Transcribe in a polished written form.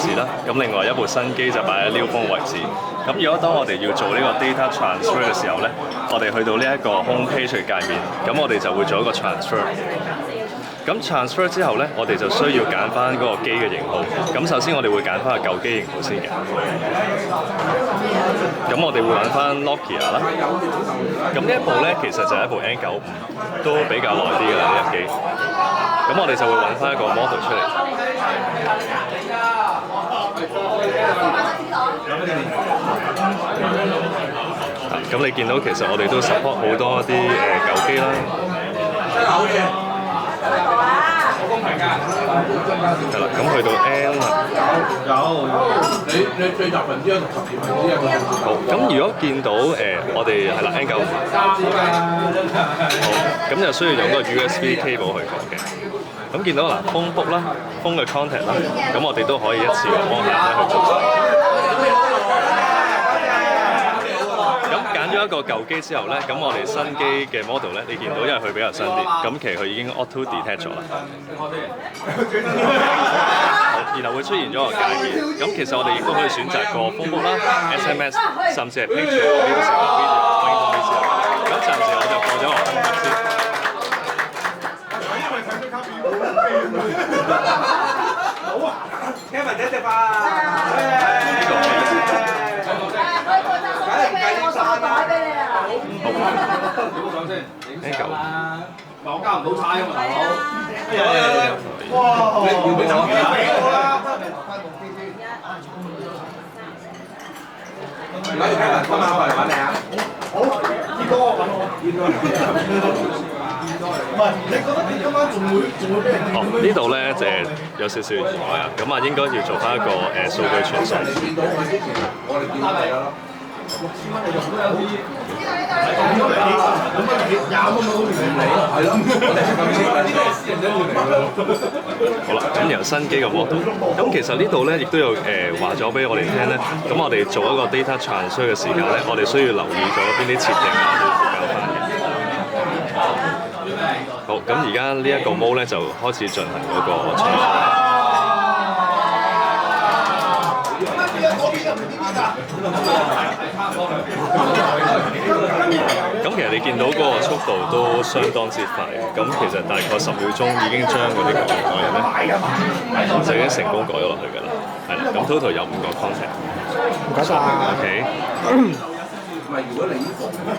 置啦。咁另外一部新機就擺喺撩峰位置。咁如果當我哋要做呢個 data transfer 嘅時候咧，我哋去到呢一個 home page 嘅界面，咁我哋就會做一個 transfer。咁 transfer 之後咧，我哋就需要揀翻嗰個機嘅型號。咁首先我哋會揀翻個舊機型號先嘅。咁我哋會揾翻 Nokia 啦。咁呢一部咧其實就係一部 N95，都比較耐啲㗎啦呢隻機。咁我哋就會揾翻一個 model 出嚟。咁你見到其實我哋都 support 好多啲舊機啦。係啦，咁去到 N 啦。你最集群之一同十二分之一。好，咁如果見到我哋係啦 N95。好，咁就需要用個 USB cable 去講嘅。咁見到嗱，phone book 啦，phone 嘅 contact 啦，咁我哋都可以一次過幫大家去做晒。揀咗一個舊機之後咧，咁我哋新機嘅 model 咧，你見到因為佢比較新啲，咁其實佢已經 auto detect 咗啦。好，然後會出現咗個界面，咁其實我哋亦都可以選擇個 phone book 啦、SMS， 甚至係 picture、music、video、ringtone 呢啲。咁暫時我就過咗個 phone book 先。好啊，聽聞姐食飯。呢個係。N95。我交唔到差㗎嘛，大佬。哇！你要俾手機啦。而家要睇埋今晚過嚟揾你啊！好，二哥揾我。唔係，你覺得你今晚仲會俾人？呢度咧就有少少意外啊，咁啊應該要做翻一個數據傳送。見到佢之前，我哋見到你啦。6000蚊你用都有啲，咁樣你20蚊好似唔嚟，係咯，我哋係咁先，呢個係私人恩怨嚟㗎。好啦，咁由新機嘅 model，咁其實呢度咧亦都有話咗俾我哋聽咧，咁我哋做一個 data transfer 嘅時間咧，我哋需要留意咗邊啲設定啊，要附加翻嘅。好，咁而家呢一個 mode 咧就開始進行嗰個 transfer。咁其實你見到嗰個速度都相當之快，咁其實大概10秒鐘已經將嗰啲改人咧就已經成功改咗落去㗎啦。係啦，咁 total 有5個 contact。唔該晒。OK。唔係，如果你呢個